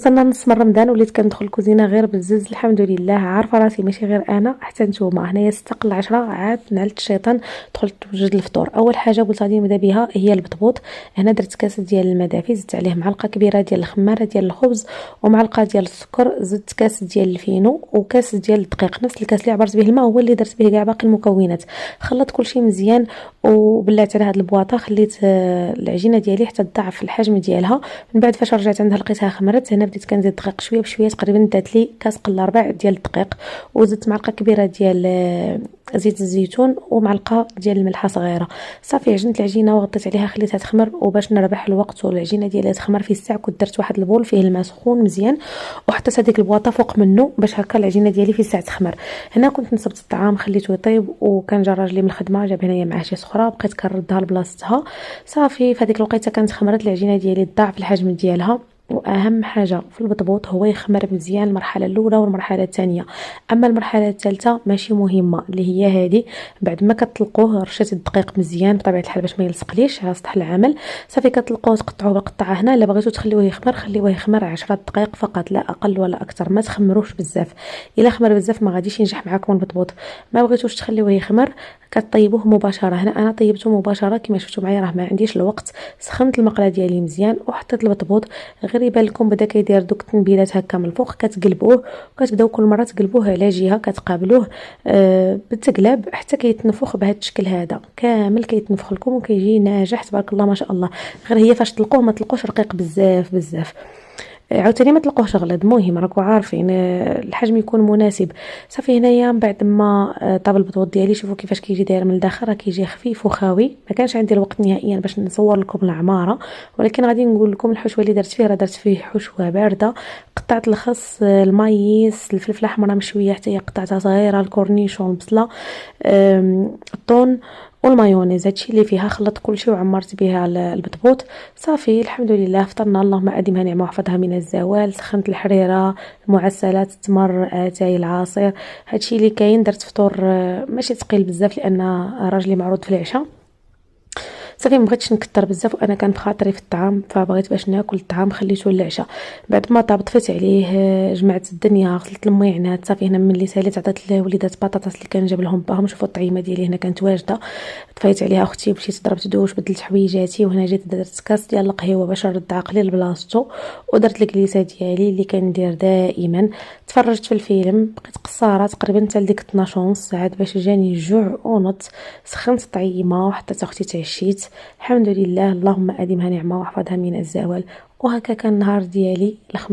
وصلنا نص من رمضان وليت كندخل الكوزينه غير بالزز. الحمد لله عارفه راسي ماشي غير انا حتى نتوما. هنايا 6 قل 10 عاد نعلت الشيطان دخلت نوجد الفطور. اول حاجه قلت غادي نبدا بها هي البطبوط. هنا درت كاس ديال المدافي، زدت عليه معلقه كبيره ديال الخماره ديال الخبز ومعلقه ديال السكر، زدت كاس ديال الفينو وكاس ديال الدقيق، نفس الكاس اللي عبرت به الماء هو اللي درت به كاع باقي المكونات. خلطت كلشي مزيان وبلعت على هاد البواطه، خليت العجينه ديالي حتى تضاعف في الحجم ديالها. من بعد فاش رجعت عندها لقيتها خمرت. هنا بديت كنزيد الدقيق شويه بشويه، تقريبا دات لي كاس قل ربع ديال الدقيق، وزدت معلقه كبيره ديال زيت الزيتون ومعلقه ديال الملحه صغيره. صافي عجنت العجينه وغطيت عليها خليتها تخمر، وباش نربح الوقت والعجينه ديالها تخمر في الساع كنت درت واحد البول فيه الماء سخون مزيان وحطيت هذيك البواطه فوق منه باش هكا العجينه ديالي في الساع تخمر. هنا كنت نصبت الطعام خليته يطيب، وكان جا راجلي من الخدمه جاب هنايا معاه شي سخره بقيت كنردها لبلاصتها. صافي في هذيك الوقيته كانت خمرت العجينه ديالي ضاعف الحجم ديالها. واهم حاجه في البطبوط هو يخمر مزيان المرحله الاولى والمرحله الثانيه. اما المرحله الثالثه ماشي مهمه اللي هي هذه. بعد ما كتطلقوه رشيت الدقيق مزيان بطبيعه الحال باش ما يلصقليش على سطح العمل. صافي كتطلقوه تقطعوه بالقطعه. هنا الا بغيتو تخليوه يخمر خليوه يخمر 10 دقائق فقط لا اقل ولا اكثر، ما تخمروش بزاف. الا خمر بزاف ما غاديش ينجح معكم البطبوط. ما بغيتوش تخليوه يخمر كطيبوه مباشره. هنا انا طيبته مباشره كما شفتوا معايا، راه ما عنديش الوقت. سخنت المقله ديالي مزيان وحطيت البطبوط. غير يبان لكم بدا كيدير دوك التنبيلات هكا من الفوق، كتقلبوه وكتبداو كل مره تقلبوه على جهه كتقابلوه بالتقلاب حتى كيتنفخ بهذا الشكل هذا كامل. كيتنفخ لكم وكيجي ناجح تبارك الله ما شاء الله. غير هي فاش تطلقوه ما تطلقوش رقيق بزاف بزاف. عاوتاني ما تلقوهش غليظ، مهم راكم عارفين الحجم يكون مناسب. صافي هنايا من بعد ما طاب البطبوط ديالي شوفوا كيفاش كيجي داير من الداخل، راه كيجي خفيف وخاوي. ما كانش عندي الوقت نهائيا باش نصور لكم العماره، ولكن غادي نقول لكم الحشوه اللي درت فيه. راه درت فيه حشوه بارده. قطعت الخس، المايس، الفلفله الحمراء مشويه حتى هي قطعتها صغيره، الكورنيشون، البصله، الطون والمايونيز. هادشي اللي فيها. خلطت كلشي وعمرت بها البطبوط. صافي الحمد لله فطرنا، اللهم ادمها نعمه وحفظها من الزوال. سخنت الحريره، المعسلات، التمر، اتاي، العصير. هادشي اللي كاين. درت فطور ماشي ثقيل بزاف لان راجلي معروض في العشاء. صافي مبغيتش نكثر بزاف وانا كان بخاطري في الطعام، فبغيت باش ناكل الطعام خليته للعشاء. بعد ما طاب طفيت عليه، جمعت الدنيا، غسلت الميعنات. صافي هنا ملي ساليت عطيت لوليدات بطاطس اللي كان جاب لهم باهم. شوفوا الطعيمه ديالي هنا كانت واجده، طفيت عليها اختي ومشيت ضربت دوش بدلت حويجاتي. وهنا جيت درت كاس ديال القهوه باش نرد عقلي لبلاصتو، ودرت الكليسه ديالي اللي كندير دائما. تفرجت في الفيلم بقيت قصاره تقريبا حتى لديك 12 ونص عاد باش جاني الجوع ونط. سخنت طعيمه وحتى اختي تعشيت. الحمد لله اللهم ادمها نعمه وحفظها من الزوال. وهكا كان النهار ديالي الخميس.